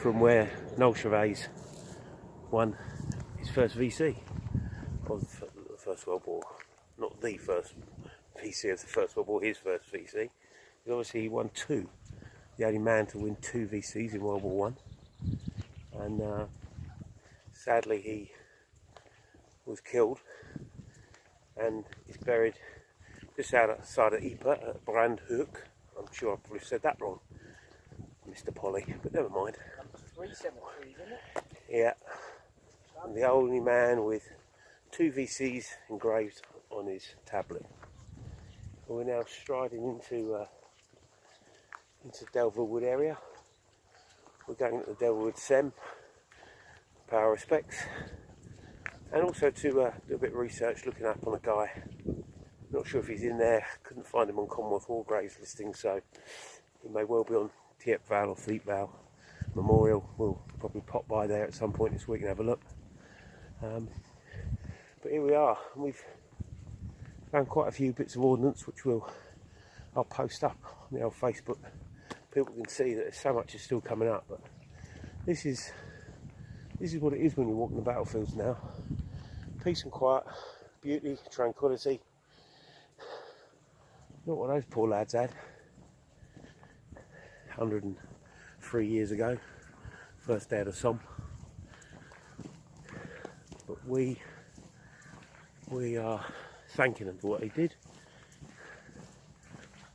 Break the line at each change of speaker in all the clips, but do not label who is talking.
from where Noel Chauvet's won his first VC of the First World War. Not the first VC of the First World War, his first VC. Obviously he won two. The only man to win two VCs in World War One. And sadly he was killed and is buried just outside of Ypres at Brandhoek. I'm sure I probably said that wrong, Mr. Polly, but never mind.
Number 3 cemetery, isn't it?
Yeah, and the only man with two VCs engraved on his tablet. We're now striding into Delville Wood area. We're going to the Delville Wood Sem, pay our respects, and also to do a bit of research, looking up on a guy. Not sure if he's in there, couldn't find him on Commonwealth War Graves listing, so he may well be on Thiepval or Fleetval Memorial. We'll probably pop by there at some point this week and have a look. But here we are, and we've found quite a few bits of ordnance which I'll post up on the old Facebook. People can see that there's so much is still coming up, but this is what it is when you're walking the battlefields now. Peace and quiet, beauty, tranquility. Not what those poor lads had 103 years ago, first day of the Somme. But we are thanking them for what they did,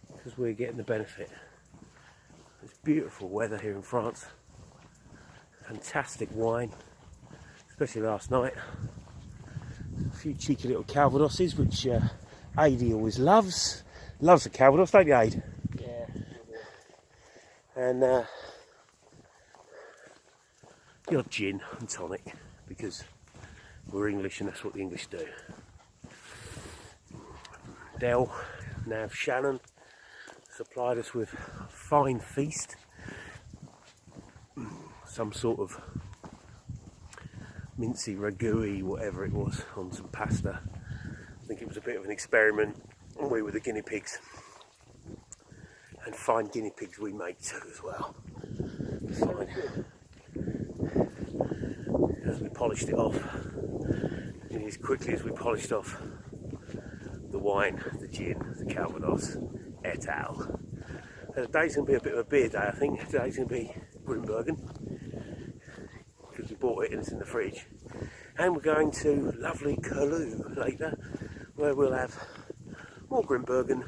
because we're getting the benefit. It's beautiful weather here in France, fantastic wine, especially last night. A few cheeky little Calvadoses, which Adi always loves a Calvados, don't you, Ade?
Yeah.
And your gin and tonic, because we're English and that's what the English do. Del, now Shannon, supplied us with a fine feast, some sort of mincy ragu-y, whatever it was, on some pasta. I think it was a bit of an experiment. We were the guinea pigs, and fine guinea pigs we make too as well. Fine. As we polished it off, and as quickly as we polished off the wine, the gin, the Calvados, et al. Today's going to be a bit of a beer day, I think. Today's going to be Grimbergen, because we bought it and it's in the fridge. And we're going to lovely Curlew later, where we'll have more Grimbergen.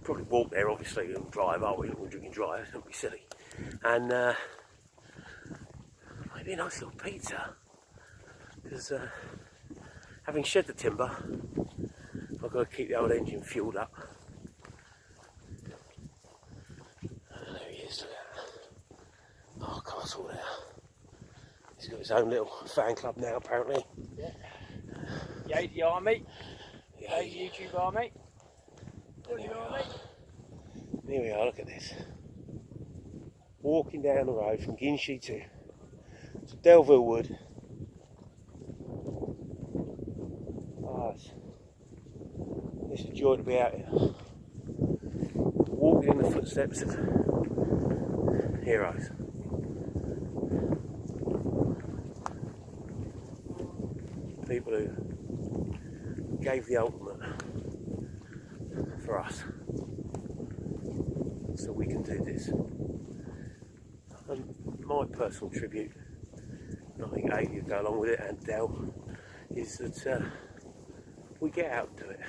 Probably walk there, obviously, and drive, aren't we? We're drinking dry, don't be silly. And maybe a nice little pizza, because having shed the timber, I've got to keep the old engine fueled up. There he is, look at that. Oh, Castle there. He's got his own little fan club now, apparently.
Yeah. Yay, the army. Yay, the YouTube army.
Here we are, look at this. Walking down the road from Ginchy to Delville Wood. Oh, it's a joy to be out here. Walking in the footsteps of heroes. People who gave the ultimate for us, so we can do this. And my personal tribute, and I think Adi will go along with it, and Del, is that we get out and do it.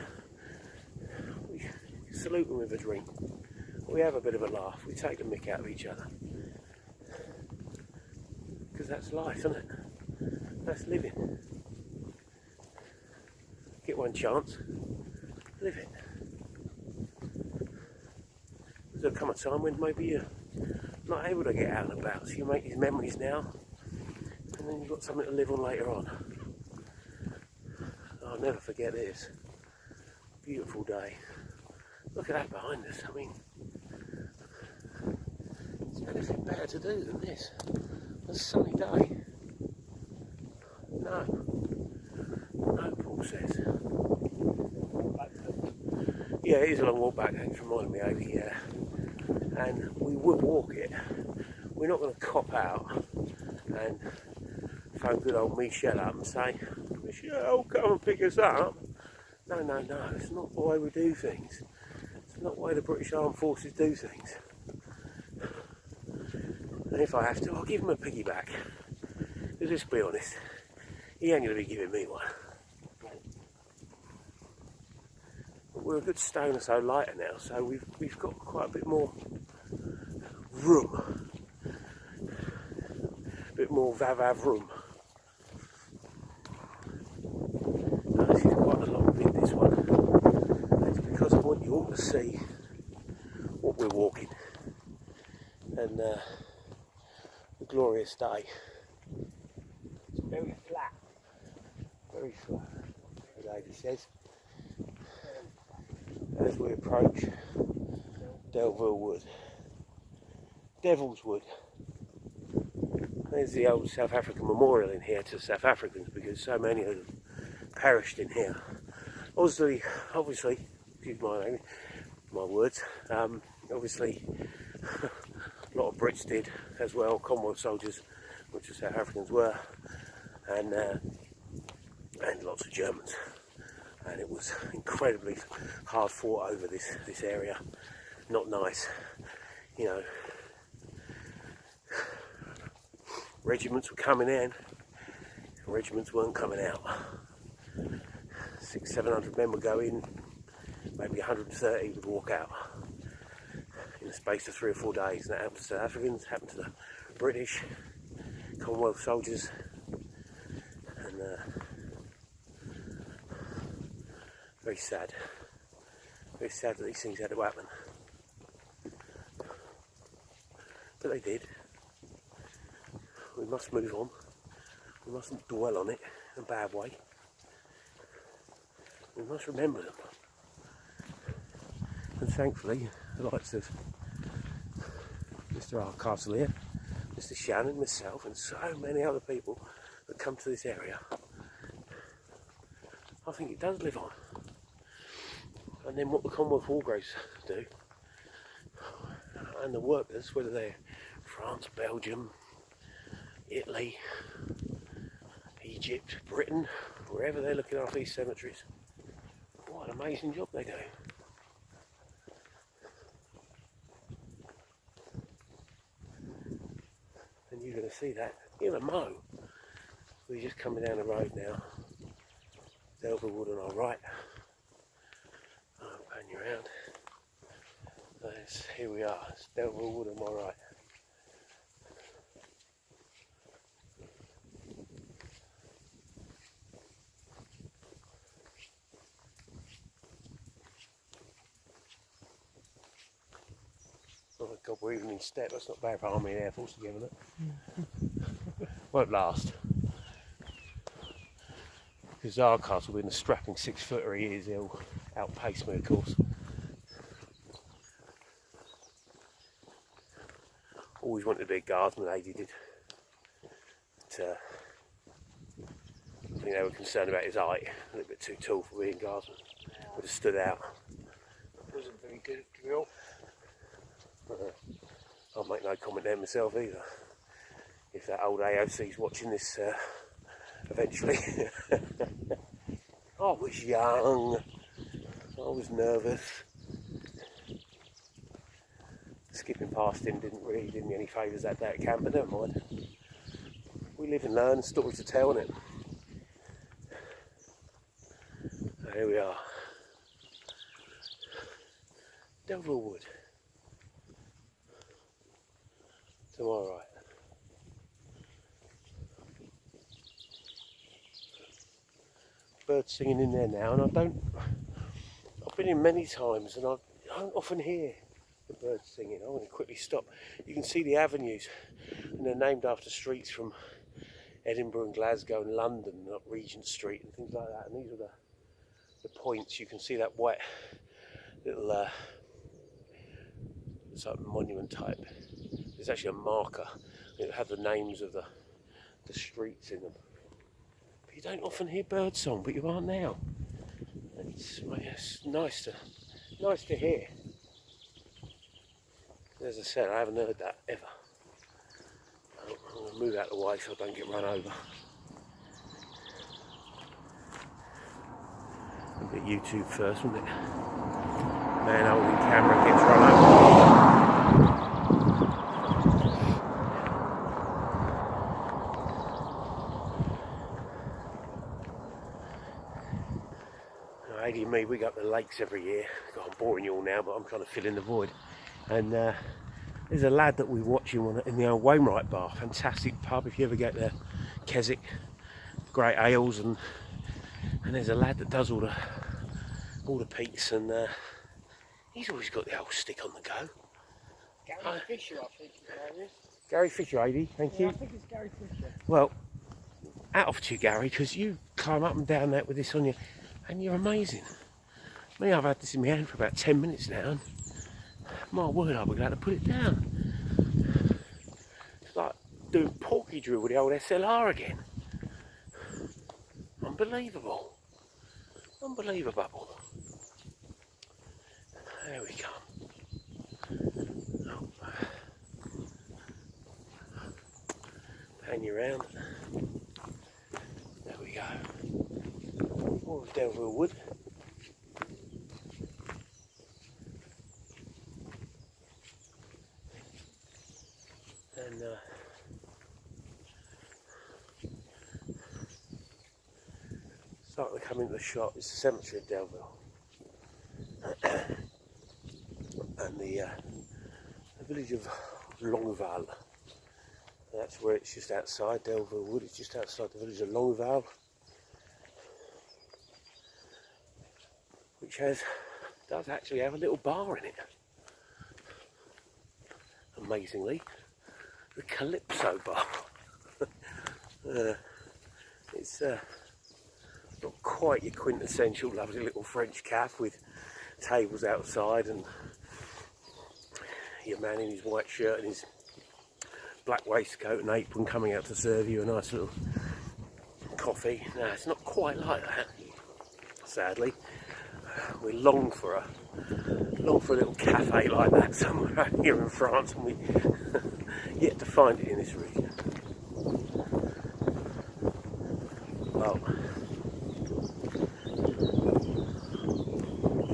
We salute them with a drink. We have a bit of a laugh. We take the mick out of each other. Because that's life, isn't it? That's living. Get one chance, live it. There'll come a time when maybe you're not able to get out and about, so you make these memories now, and then you've got something to live on later on. I'll never forget this. Beautiful day. Look at that behind us. I mean, is there anything better to do than this? A sunny day. No, Paul says. Yeah, it is a long walk back, thanks for reminding me, Amy, yeah. And we would walk it. we're not going to cop out and phone good old Michelle up and say, Michelle, come and pick us up. No, no, no, it's not the way we do things. It's not the way the British Armed Forces do things. And if I have to, I'll give him a piggyback. Because let's be honest, he ain't going to be giving me one. But we're a good stone or so lighter now, so we've got quite a bit more room. A bit more vav room. This is quite a long bit, this one. It's because I want you all to see what we're walking. And the glorious day.
It's very flat.
Very flat, the lady says. As we approach Delville Wood. Devil's Wood. There's the old South African memorial in here to South Africans because so many of them perished in here. Obviously, excuse my words, obviously a lot of Brits did as well, Commonwealth soldiers, which the South Africans were, and lots of Germans. And it was incredibly hard fought over this area. Not nice, you know. Regiments were coming in, regiments weren't coming out. 600-700 men would go in, maybe 130 would walk out in the space of 3 or 4 days. And that happened to South Africans, happened to the British, Commonwealth soldiers, and very sad. Very sad that these things had to happen. But they did. We must move on. We mustn't dwell on it in a bad way. We must remember them. And thankfully, the likes of Mr. Hardcastle here, Mr. Shannon, myself, and so many other people that come to this area, I think it does live on. And then what the Commonwealth War Graves do, and the workers, whether they're France, Belgium, Italy, Egypt, Britain, wherever they're looking after these cemeteries, what an amazing job they do. And you're going to see that in a mo. We're just coming down the road now. Delville Wood on our right. I'll pan you around. Here we are, it's Delville Wood on my right. Oh God, we're even in step. That's not bad for Army and Air Force together, look. Won't last. Because Hardcastle, being the strapping 6-footer he is, he'll outpace me, of course. Always wanted to be a guardsman, AD did. But, I think they were concerned about his height. A little bit too tall for being a guardsman. Would have stood out.
Wasn't very good at drill.
I'll make no comment there myself either. If that old AOC's watching this eventually. I was young. I was nervous. Skipping past him didn't really do me any favours that day at camp, but never mind. We live and learn, stories to tell, innit? So here we are. Delville Wood. To my right. Birds singing in there now, and I've been in many times and I don't often hear the birds singing. I want to quickly stop. You can see the avenues, and they're named after streets from Edinburgh and Glasgow and London, like Regent Street and things like that. And these are the points. You can see that white little it's like monument type. There's actually a marker. It had the names of the streets in them. But you don't often hear birdsong, but you are now. It's nice to hear. As I said, I haven't heard that ever. move out of the way so I don't get run over. A bit YouTube first, wouldn't it? Man holding camera gets run over. Aggie and me, we go up to the lakes every year. God, I'm boring you all now, but I'm trying to fill in the void. And there's a lad that we watch him in the old Wainwright bar. Fantastic pub if you ever get there. Keswick, great ales, and there's a lad that does all the peaks, and he's always got the old stick on the go.
Gary Fisher, I think his name is.
Gary Fisher, Aggie, thank you.
I think it's Gary Fisher.
Well, out off to you, Gary, because you climb up and down that with this on you, and you're amazing. Me, I've had this in my hand for about 10 minutes now, and my word, I'll be glad to put it down. It's like doing porky drill with the old SLR again. Unbelievable. Unbelievable. There we come. Oh. Pan you round. There we go. More of Delville wood. And starting to come into the shot is the cemetery of Delville. And the village of Longueval. That's where it's just outside Delville Wood. It's just outside the village of Longueval, which does actually have a little bar in it. Amazingly, the Calypso bar. It's not quite your quintessential lovely little French cafe with tables outside and your man in his white shirt and his black waistcoat and apron coming out to serve you a nice little coffee. No, it's not quite like that, sadly. We long for a little cafe like that somewhere out here in France, and we yet to find it in this region. Well,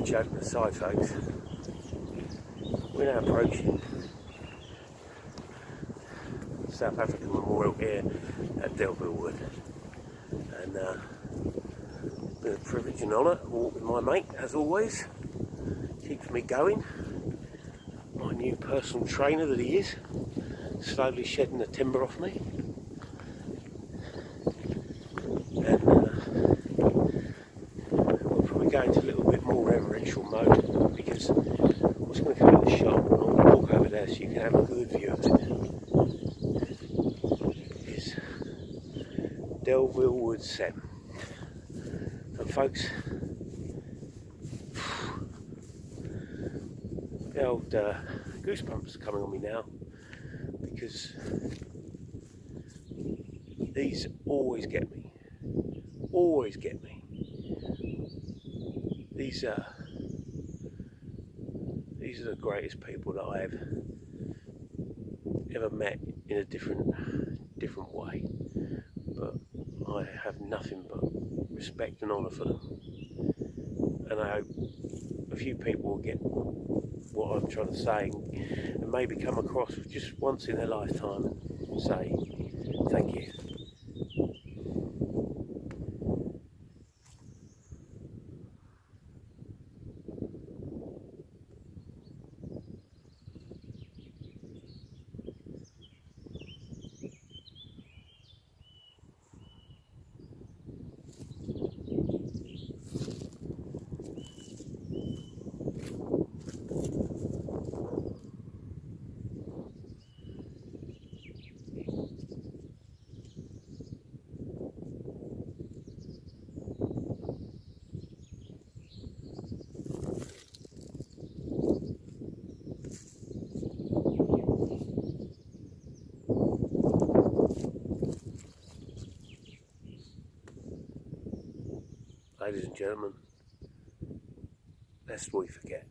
joking aside, folks, we're now approaching South African Memorial here at Delville Wood, and been a privilege and honour to walk with my mate, as always. Keeps me going. My new personal trainer that he is, slowly shedding the timber off me. And we'll probably go into a little bit more reverential mode, because I'm just going to come out the shop and I'm going to walk over there so you can have a good view of it. It's Delville Wood Sem. And folks, the old goosebumps are coming on me now, because these always get me. Always get me. These are the greatest people that I've ever met in a different way. But I have nothing but respect and honour for them. And I hope a few people will get what I'm trying to say and maybe come across just once in their lifetime and say thank you. Ladies and gentlemen, lest we forget.